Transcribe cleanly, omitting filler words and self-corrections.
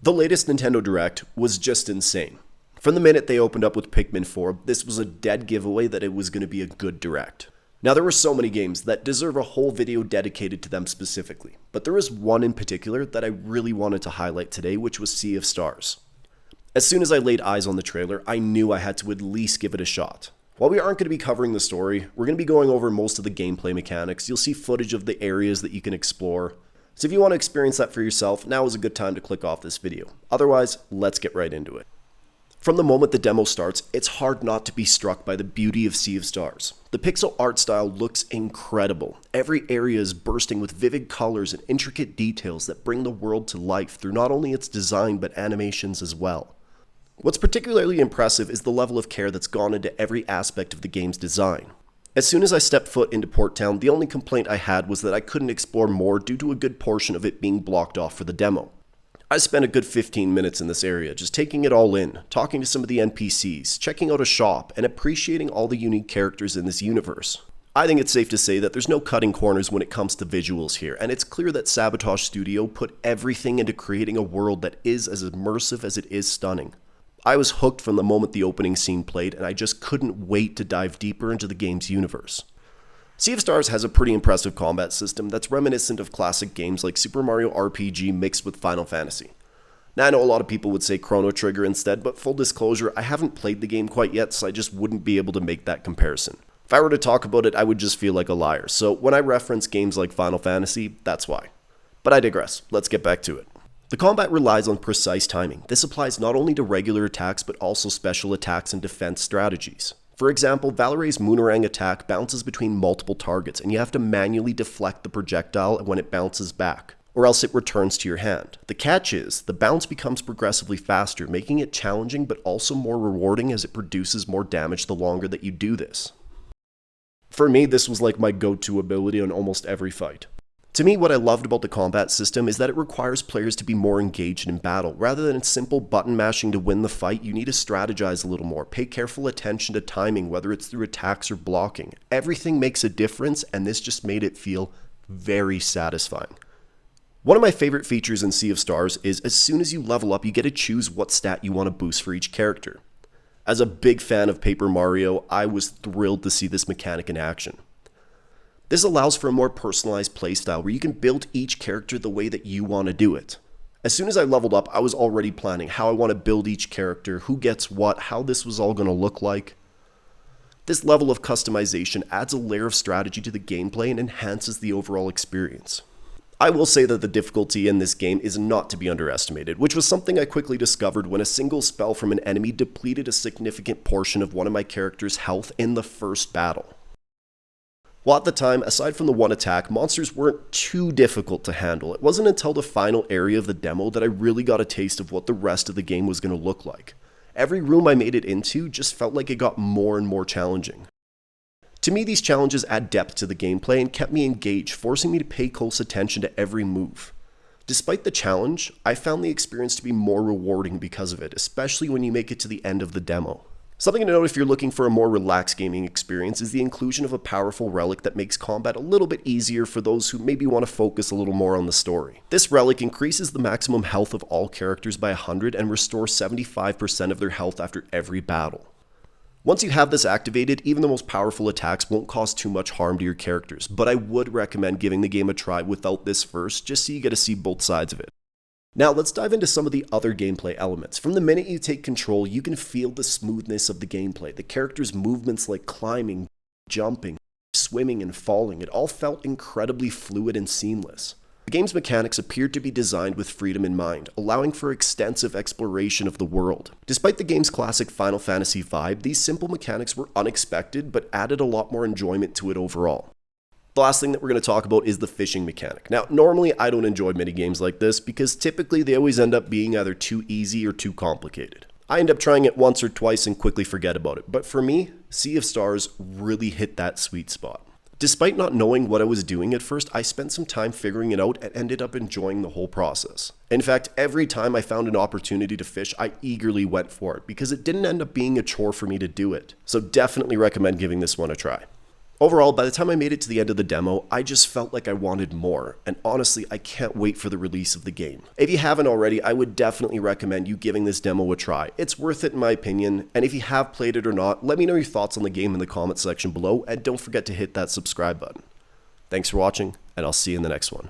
The latest Nintendo Direct was just insane. From the minute they opened up with Pikmin 4, this was a dead giveaway that it was going to be a good Direct. Now there were so many games that deserve a whole video dedicated to them specifically, but there is one in particular that I really wanted to highlight today, which was Sea of Stars. As soon as I laid eyes on the trailer, I knew I had to at least give it a shot. While we aren't going to be covering the story, we're going to be going over most of the gameplay mechanics. You'll see footage of the areas that you can explore. So if you want to experience that for yourself, now is a good time to click off this video. Otherwise, let's get right into it. From the moment the demo starts, it's hard not to be struck by the beauty of Sea of Stars. The pixel art style looks incredible. Every area is bursting with vivid colors and intricate details that bring the world to life through not only its design but animations as well. What's particularly impressive is the level of care that's gone into every aspect of the game's design. As soon as I stepped foot into Port Town, the only complaint I had was that I couldn't explore more due to a good portion of it being blocked off for the demo. I spent a good 15 minutes in this area, just taking it all in, talking to some of the NPCs, checking out a shop, and appreciating all the unique characters in this universe. I think it's safe to say that there's no cutting corners when it comes to visuals here, and it's clear that Sabotage Studio put everything into creating a world that is as immersive as it is stunning. I was hooked from the moment the opening scene played, and I just couldn't wait to dive deeper into the game's universe. Sea of Stars has a pretty impressive combat system that's reminiscent of classic games like Super Mario RPG mixed with Final Fantasy. Now I know a lot of people would say Chrono Trigger instead, but full disclosure, I haven't played the game quite yet, so I just wouldn't be able to make that comparison. If I were to talk about it, I would just feel like a liar, so when I reference games like Final Fantasy, that's why. But I digress, let's get back to it. The combat relies on precise timing. This applies not only to regular attacks, but also special attacks and defense strategies. For example, Valerie's Moonerang attack bounces between multiple targets, and you have to manually deflect the projectile when it bounces back, or else it returns to your hand. The catch is, the bounce becomes progressively faster, making it challenging but also more rewarding as it produces more damage the longer that you do this. For me, this was like my go-to ability on almost every fight. To me, what I loved about the combat system is that it requires players to be more engaged in battle. Rather than simple button mashing to win the fight, you need to strategize a little more, pay careful attention to timing, whether it's through attacks or blocking. Everything makes a difference, and this just made it feel very satisfying. One of my favorite features in Sea of Stars is as soon as you level up, you get to choose what stat you want to boost for each character. As a big fan of Paper Mario, I was thrilled to see this mechanic in action. This allows for a more personalized playstyle where you can build each character the way that you want to do it. As soon as I leveled up, I was already planning how I want to build each character, who gets what, how this was all going to look like. This level of customization adds a layer of strategy to the gameplay and enhances the overall experience. I will say that the difficulty in this game is not to be underestimated, which was something I quickly discovered when a single spell from an enemy depleted a significant portion of one of my character's health in the first battle. While at the time, aside from the one attack, monsters weren't too difficult to handle. It wasn't until the final area of the demo that I really got a taste of what the rest of the game was going to look like. Every room I made it into just felt like it got more and more challenging. To me, these challenges add depth to the gameplay and kept me engaged, forcing me to pay close attention to every move. Despite the challenge, I found the experience to be more rewarding because of it, especially when you make it to the end of the demo. Something to note if you're looking for a more relaxed gaming experience is the inclusion of a powerful relic that makes combat a little bit easier for those who maybe want to focus a little more on the story. This relic increases the maximum health of all characters by 100 and restores 75% of their health after every battle. Once you have this activated, even the most powerful attacks won't cause too much harm to your characters, but I would recommend giving the game a try without this first, just so you get to see both sides of it. Now let's dive into some of the other gameplay elements. From the minute you take control, you can feel the smoothness of the gameplay. The character's movements like climbing, jumping, swimming, and falling, it all felt incredibly fluid and seamless. The game's mechanics appeared to be designed with freedom in mind, allowing for extensive exploration of the world. Despite the game's classic Final Fantasy vibe, these simple mechanics were unexpected but added a lot more enjoyment to it overall. The last thing that we're going to talk about is the fishing mechanic. Now, normally I don't enjoy minigames like this because typically they always end up being either too easy or too complicated. I end up trying it once or twice and quickly forget about it, but for me, Sea of Stars really hit that sweet spot. Despite not knowing what I was doing at first, I spent some time figuring it out and ended up enjoying the whole process. In fact, every time I found an opportunity to fish, I eagerly went for it because it didn't end up being a chore for me to do it. So definitely recommend giving this one a try. Overall, by the time I made it to the end of the demo, I just felt like I wanted more, and honestly, I can't wait for the release of the game. If you haven't already, I would definitely recommend you giving this demo a try. It's worth it in my opinion, and if you have played it or not, let me know your thoughts on the game in the comment section below, and don't forget to hit that subscribe button. Thanks for watching, and I'll see you in the next one.